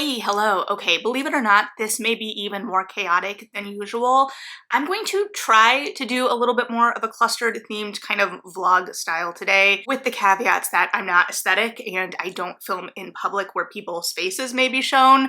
Hey, hello. Okay, believe it or not, this may be even more chaotic than usual. I'm going to try to do a little bit more of a clustered themed kind of vlog style today, with the caveats that I'm not aesthetic and I don't film in public where people's faces may be shown.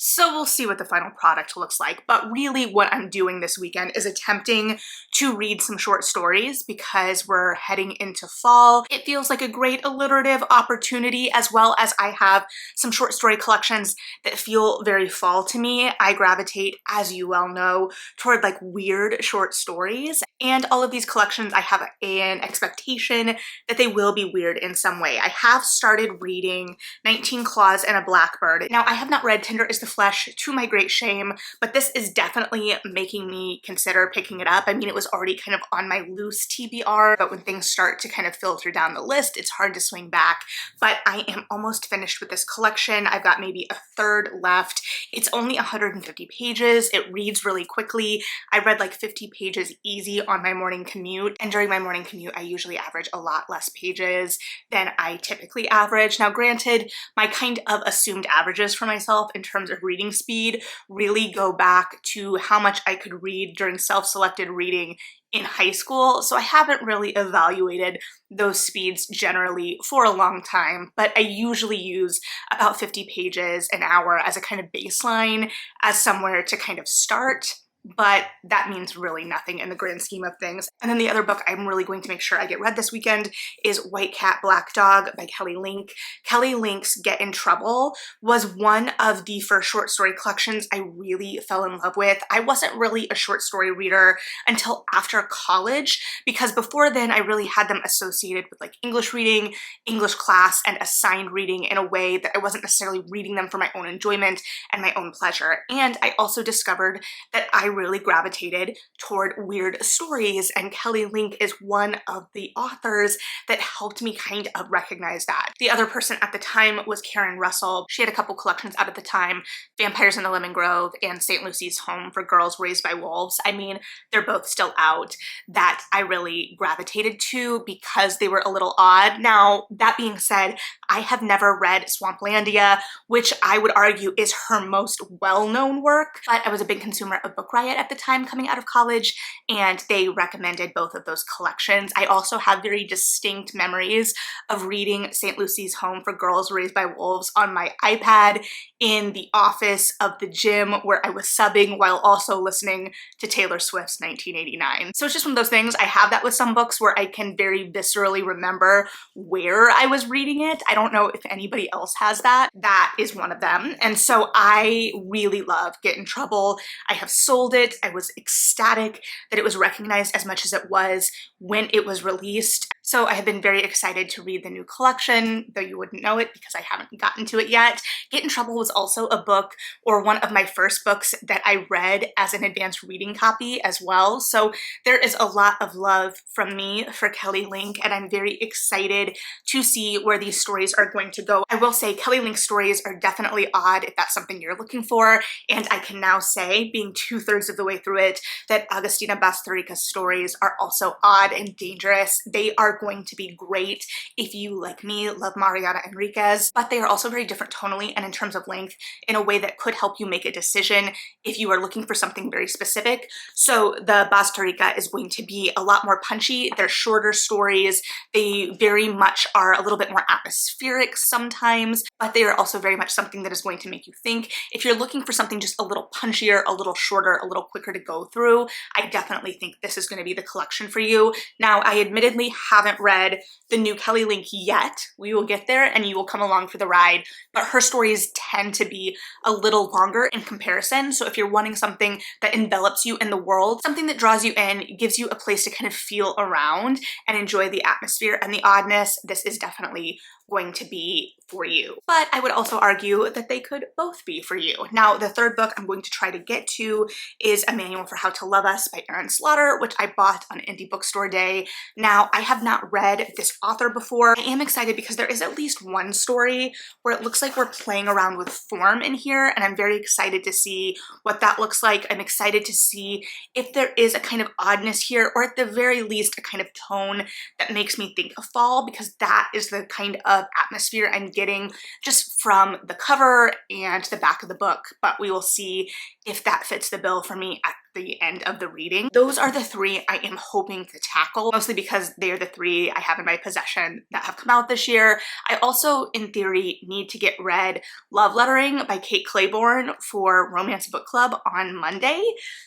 So we'll see what the final product looks like. But really what I'm doing this weekend is attempting to read some short stories because we're heading into fall. It feels like a great alliterative opportunity, as well as I have some short story collections that feel very fall to me. I gravitate, as you well know, toward like weird short stories. And all of these collections, I have an expectation that they will be weird in some way. I have started reading 19 Claws and a Blackbird. Now, I have not read Tender is the Flesh, to my great shame, but this is definitely making me consider picking it up. I mean, it was already kind of on my loose TBR, but when things start to kind of filter down the list, it's hard to swing back. But I am almost finished with this collection. I've got maybe a third left. It's only 150 pages. It reads really quickly. I read like 50 pages easy on my morning commute, and during my morning commute, I usually average a lot less pages than I typically average. Now, granted, my kind of assumed averages for myself in terms of reading speed really go back to how much I could read during self-selected reading in high school, so I haven't really evaluated those speeds generally for a long time, but I usually use about 50 pages an hour as a kind of baseline, as somewhere to kind of start. But that means really nothing in the grand scheme of things. And then the other book I'm really going to make sure I get read this weekend is White Cat, Black Dog by Kelly Link. Kelly Link's Get in Trouble was one of the first short story collections I really fell in love with. I wasn't really a short story reader until after college, because before then I really had them associated with like English reading, English class, and assigned reading in a way that I wasn't necessarily reading them for my own enjoyment and my own pleasure. And I also discovered that I really gravitated toward weird stories, and Kelly Link is one of the authors that helped me kind of recognize that. The other person at the time was Karen Russell. She had a couple collections out at the time, Vampires in the Lemon Grove and St. Lucy's Home for Girls Raised by Wolves. I mean, they're both still out, that I really gravitated to because they were a little odd. Now, that being said, I have never read Swamplandia, which I would argue is her most well-known work, but I was a big consumer of Book Riot at the time coming out of college, and they recommended both of those collections. I also have very distinct memories of reading St. Lucy's Home for Girls Raised by Wolves on my iPad in the office of the gym where I was subbing while also listening to Taylor Swift's 1989. So it's just one of those things. I have that with some books where I can very viscerally remember where I was reading it. I don't know if anybody else has that. That is one of them. And so I really love Get in Trouble. I have sold it. I was ecstatic that it was recognized as much as it was when it was released. So I have been very excited to read the new collection, though you wouldn't know it because I haven't gotten to it yet. Get in Trouble was also a book, or one of my first books, that I read as an advanced reading copy as well. So there is a lot of love from me for Kelly Link, and I'm very excited to see where these stories are going to go. I will say Kelly Link's stories are definitely odd if that's something you're looking for, and I can now say, being 2/3 of the way through it, that Agustina Bastarrica's stories are also odd and dangerous. They are going to be great if you, like me, love Mariana Enriquez, but they are also very different tonally and in terms of length in a way that could help you make a decision if you are looking for something very specific. So the Bastarrica is going to be a lot more punchy. They're shorter stories. They very much are a little bit more atmospheric sometimes, but they are also very much something that is going to make you think. If you're looking for something just a little punchier, a little shorter, a little quicker to go through, I definitely think this is going to be the collection for you. Now, I admittedly haven't read the new Kelly Link yet. We will get there and you will come along for the ride, but her stories tend to be a little longer in comparison. So if you're wanting something that envelops you in the world, something that draws you in, gives you a place to kind of feel around and enjoy the atmosphere and the oddness, this is definitely going to be for you. But I would also argue that they could both be for you. Now, the third book I'm going to try to get to is A Manual for How to Love Us by Erin Slaughter, which I bought on Indie Bookstore Day. Now, I have not read this author before. I am excited because there is at least one story where it looks like we're playing around with form in here, and I'm very excited to see what that looks like. I'm excited to see if there is a kind of oddness here, or at the very least a kind of tone that makes me think of fall, because that is the kind of of atmosphere I'm getting just from the cover and the back of the book, but we will see if that fits the bill for me at the end of the reading. Those are the three I am hoping to tackle, mostly because they're the three I have in my possession that have come out this year. I also, in theory, need to get read Love Lettering by Kate Claiborne for Romance Book Club on Monday,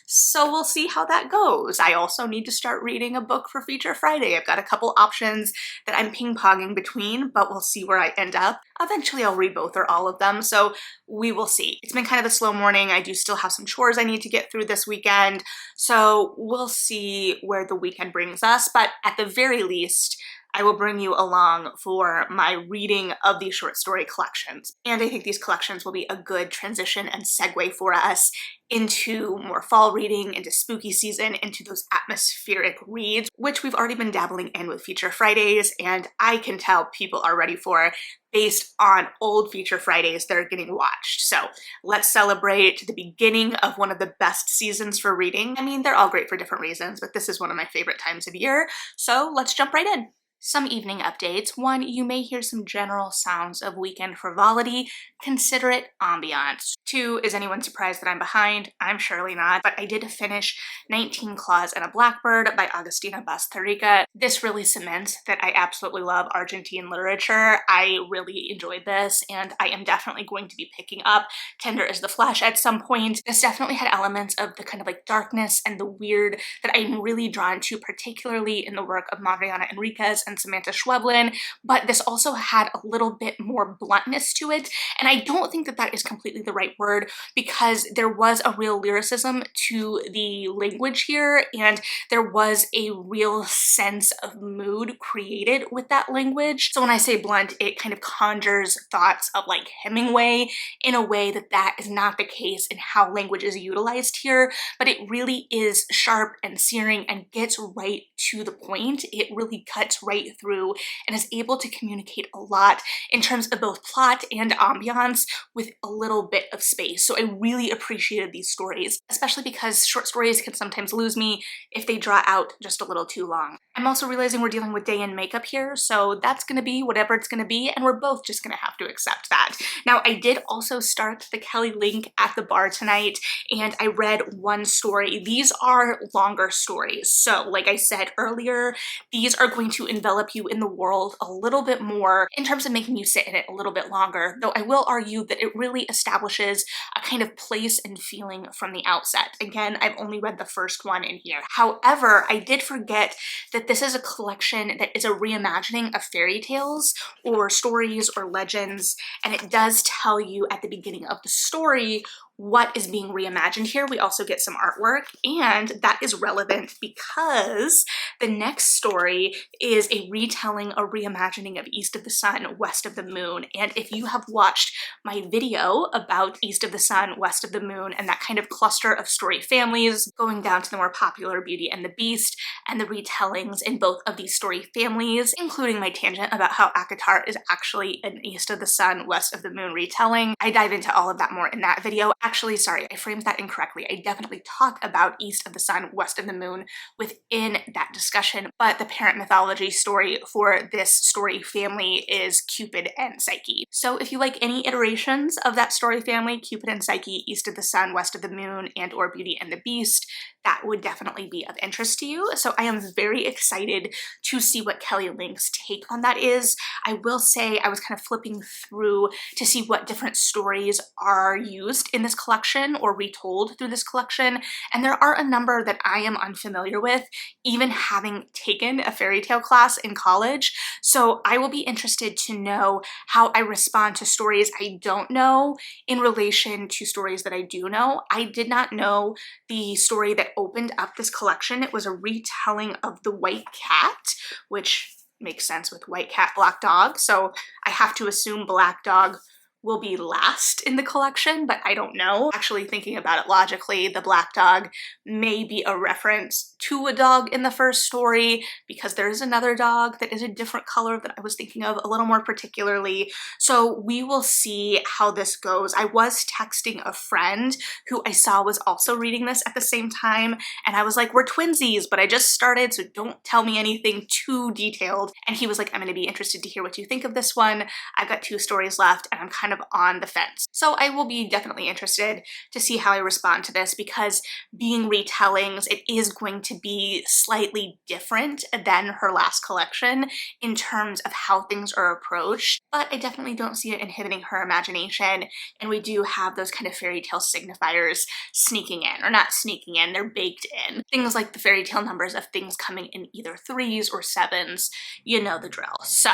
so we'll see how that goes. I also need to start reading a book for Feature Friday. I've got a couple options that I'm ping-ponging between, but we'll see where I end up. Eventually I'll read both or all of them, so we will see. It's been kind of a slow morning. I do still have some chores I need to get through this weekend, so we'll see where the weekend brings us, but at the very least, I will bring you along for my reading of these short story collections. And I think these collections will be a good transition and segue for us into more fall reading, into spooky season, into those atmospheric reads, which we've already been dabbling in with Feature Fridays, and I can tell people are ready for based on old Feature Fridays that are getting watched. So let's celebrate the beginning of one of the best seasons for reading. I mean, they're all great for different reasons, but this is one of my favorite times of year, so let's jump right in. Some evening updates. One, you may hear some general sounds of weekend frivolity. Consider it ambiance. Two, is anyone surprised that I'm behind? I'm surely not, but I did finish 19 Claws and a Blackbird by Agustina Bastarrica. This really cements that I absolutely love Argentine literature. I really enjoyed this, and I am definitely going to be picking up Tender as the Flesh at some point. This definitely had elements of the kind of like darkness and the weird that I'm really drawn to, particularly in the work of Mariana Enriquez and Samantha Schweblin, but this also had a little bit more bluntness to it, and I don't think that that is completely the right word, because there was a real lyricism to the language here, and there was a real sense of mood created with that language. So when I say blunt, it kind of conjures thoughts of like Hemingway in a way that that is not the case in how language is utilized here, but it really is sharp and searing and gets right to the point. It really cuts right through and is able to communicate a lot in terms of both plot and ambiance with a little bit of space. So I really appreciated these stories, especially because short stories can sometimes lose me if they draw out just a little too long. I'm also realizing we're dealing with day-in makeup here, so that's gonna be whatever it's gonna be, and we're both just gonna have to accept that. Now, I did also start the Kelly Link at the bar tonight, and I read one story. These are longer stories, so like I said earlier, these are going to envelop you in the world a little bit more in terms of making you sit in it a little bit longer, though I will argue that it really establishes a kind of place and feeling from the outset. Again, I've only read the first one in here. However, I did forget that this is a collection that is a reimagining of fairy tales or stories or legends, and it does tell you at the beginning of the story what is being reimagined here. We also get some artwork, and that is relevant because the next story is a retelling, a reimagining of East of the Sun, West of the Moon. And if you have watched my video about East of the Sun, West of the Moon, and that kind of cluster of story families, going down to the more popular Beauty and the Beast, and the retellings in both of these story families, including my tangent about how ACOTAR is actually an East of the Sun, West of the Moon retelling, I dive into all of that more in that video. Actually, sorry, I framed that incorrectly. I definitely talk about East of the Sun, West of the Moon within that discussion, but the parent mythology story for this story family is Cupid and Psyche. So if you like any iterations of that story family, Cupid and Psyche, East of the Sun, West of the Moon, and or Beauty and the Beast, that would definitely be of interest to you. So I am very excited to see what Kelly Link's take on that is. I will say I was kind of flipping through to see what different stories are used in this collection or retold through this collection, and there are a number that I am unfamiliar with, even having taken a fairy tale class in college. So I will be interested to know how I respond to stories I don't know in relation to stories that I do know. I did not know the story that opened up this collection. It was a retelling of The White Cat, which makes sense with white cat, black dog. So I have to assume black dog will be last in the collection, but I don't know. Actually thinking about it logically, the black dog may be a reference to a dog in the first story because there is another dog that is a different color that I was thinking of a little more particularly. So we will see how this goes. I was texting a friend who I saw was also reading this at the same time, and I was like, we're twinsies, but I just started, so don't tell me anything too detailed. And he was like, I'm gonna be interested to hear what you think of this one. I've got 2 stories left and I'm kind of on the fence. So I will be definitely interested to see how I respond to this, because being retellings, it is going to be slightly different than her last collection in terms of how things are approached, but I definitely don't see it inhibiting her imagination. And we do have those kind of fairy tale signifiers sneaking in, or not sneaking in, they're baked in. Things like the fairy tale numbers of things coming in either 3s or 7s, you know the drill. So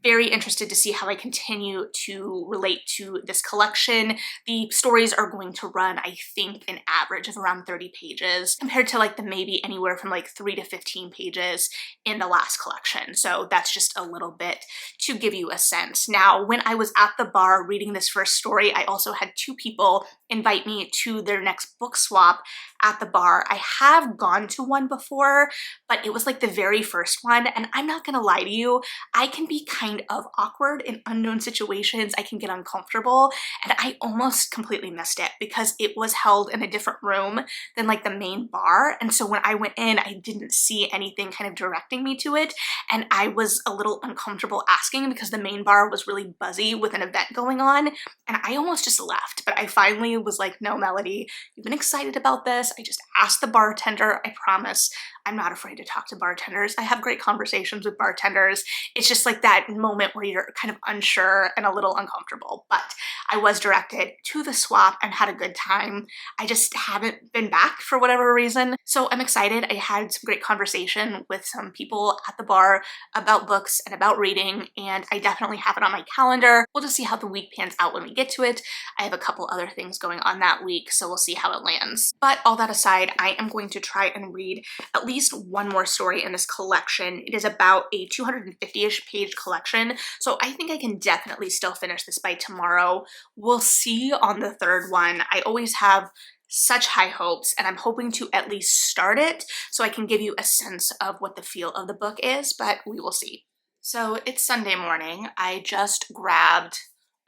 very interested to see how I continue to relate to this collection. The stories are going to run, I think, an average of around 30 pages compared to like the maybe anywhere from like 3 to 15 pages in the last collection. So that's just a little bit to give you a sense. Now, when I was at the bar reading this first story, I also had 2 people invite me to their next book swap at the bar. I have gone to one before, but it was like the very first one, and I'm not gonna lie to you, I can be kind of awkward in unknown situations. I can get uncomfortable, and I almost completely missed it because it was held in a different room than like the main bar. And so when I went in, I didn't see anything kind of directing me to it, and I was a little uncomfortable asking because the main bar was really buzzy with an event going on, and I almost just left. But I finally was like, no, Melody, you've been excited about this. I just asked the bartender. I promise I'm not afraid to talk to bartenders. I have great conversations with bartenders. It's just like that moment where you're kind of unsure and a little uncomfortable. But I was directed to the swap and had a good time. I just haven't been back for whatever reason. So I'm excited. I had some great conversation with some people at the bar about books and about reading, and I definitely have it on my calendar. We'll just see how the week pans out when we get to it. I have a couple other things going on that week, so we'll see how it lands. But all that aside, I am going to try and read at least one more story in this collection. It is about a 250-ish page collection, so I think I can definitely still finish this by tomorrow. We'll see on the 3rd one. I always have such high hopes, and I'm hoping to at least start it so I can give you a sense of what the feel of the book is, but we will see. So it's Sunday morning. I just grabbed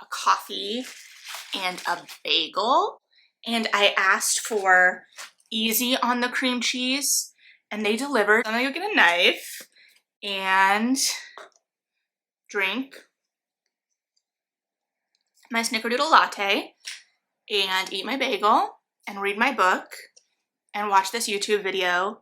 a coffee and a bagel, and I asked for easy on the cream cheese, and they delivered. I'm gonna go get a knife and drink my snickerdoodle latte and eat my bagel and read my book and watch this YouTube video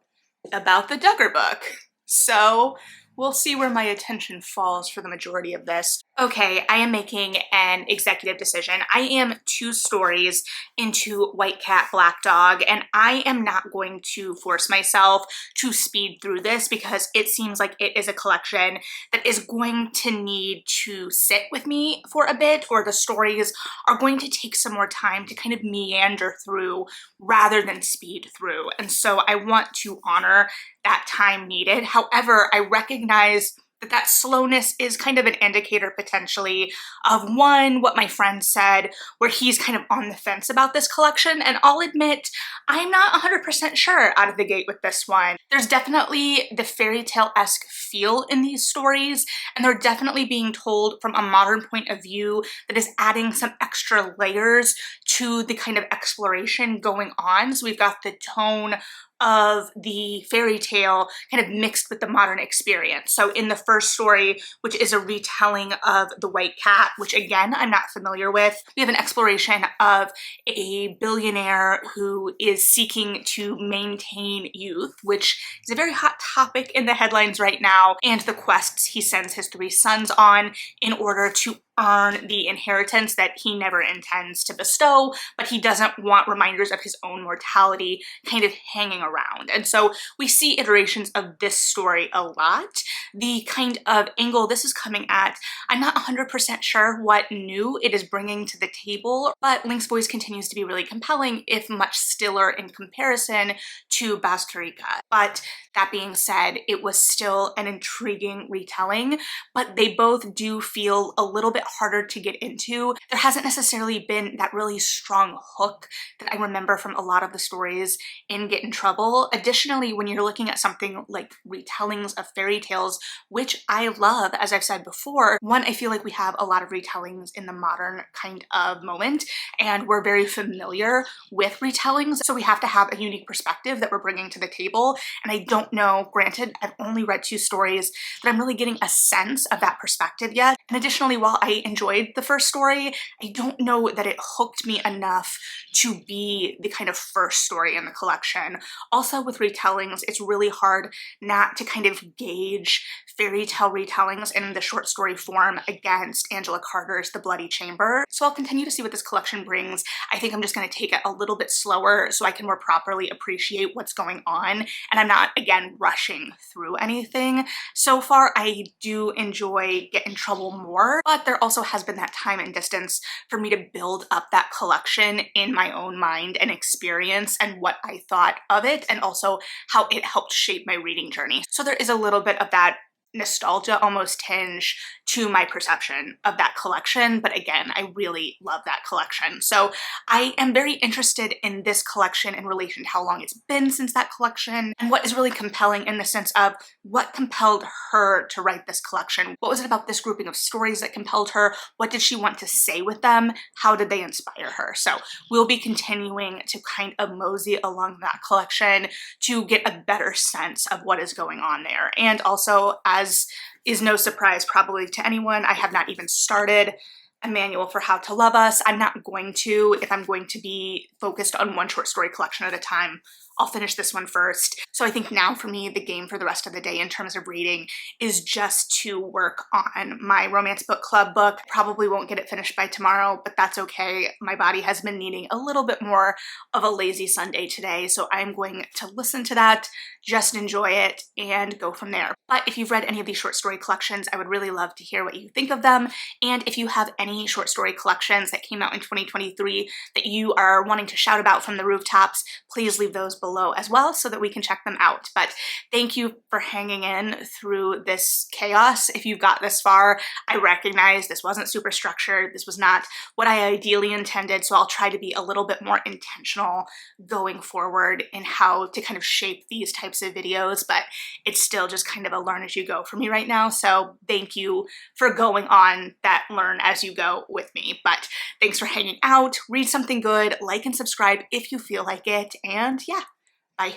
about the Duggar book. So we'll see where my attention falls for the majority of this. Okay, I am making an executive decision. I am 2 stories into White Cat, Black Dog, and I am not going to force myself to speed through this because it seems like it is a collection that is going to need to sit with me for a bit, or the stories are going to take some more time to kind of meander through rather than speed through. And so I want to honor that time needed. However, I recognize that slowness is kind of an indicator potentially of, one, what my friend said, where he's kind of on the fence about this collection, and I'll admit I'm not 100% sure out of the gate with this one. There's definitely the fairy tale-esque feel in these stories, and they're definitely being told from a modern point of view that is adding some extra layers to the kind of exploration going on. So we've got the tone of the fairy tale kind of mixed with the modern experience. So in the first story, which is a retelling of The White Cat, which again, I'm not familiar with, we have an exploration of a billionaire who is seeking to maintain youth, which is a very hot topic in the headlines right now, and the quests he sends his 3 sons on in order to earn the inheritance that he never intends to bestow, but he doesn't want reminders of his own mortality kind of hanging around. And so we see iterations of this story a lot. The kind of angle this is coming at, I'm not 100% sure what new it is bringing to the table, but Link's voice continues to be really compelling, if much stiller in comparison to Bastarika. But that being said, it was still an intriguing retelling, but they both do feel a little bit harder to get into. There hasn't necessarily been that really strong hook that I remember from a lot of the stories in Get in Trouble. Additionally, when you're looking at something like retellings of fairy tales, which I love, as I've said before, one, I feel like we have a lot of retellings in the modern kind of moment, and we're very familiar with retellings, so we have to have a unique perspective that we're bringing to the table. And I don't know, granted, I've only read 2 stories, that I'm really getting a sense of that perspective yet. And additionally, while I enjoyed the first story, I don't know that it hooked me enough to be the kind of first story in the collection. Also with retellings, it's really hard not to kind of gauge fairy tale retellings in the short story form against Angela Carter's The Bloody Chamber. So I'll continue to see what this collection brings. I think I'm just going to take it a little bit slower so I can more properly appreciate what's going on, and I'm not, again, rushing through anything. So far, I do enjoy Get in Trouble more, but there also has been that time and distance for me to build up that collection in my own mind and experience and what I thought of it, and also how it helped shape my reading journey. So there is a little bit of that nostalgia almost tinge to my perception of that collection, but again, I really love that collection. So I am very interested in this collection in relation to how long it's been since that collection, and what is really compelling in the sense of what compelled her to write this collection. What was it about this grouping of stories that compelled her? What did she want to say with them? How did they inspire her? So we'll be continuing to kind of mosey along that collection to get a better sense of what is going on there. And also, as is no surprise probably to anyone, I have not even started a manual for How to Love Us. I'm not going to. If I'm going to be focused on one short story collection at a time, I'll finish this one first. So I think now for me, the game for the rest of the day in terms of reading is just to work on my romance book club book. Probably won't get it finished by tomorrow, but that's okay. My body has been needing a little bit more of a lazy Sunday today, so I'm going to listen to that, just enjoy it, and go from there. But if you've read any of these short story collections, I would really love to hear what you think of them. And if you have any short story collections that came out in 2023 that you are wanting to shout about from the rooftops, please leave those below as well so that we can check them out. But thank you for hanging in through this chaos. If you've got this far, I recognize this wasn't super structured. This was not what I ideally intended, so I'll try to be a little bit more intentional going forward in how to kind of shape these types of videos, but it's still just kind of a learn as you go for me right now. So thank you for going on that learn as you go with me. But thanks for hanging out. Read something good, like and subscribe if you feel like it, and yeah, bye.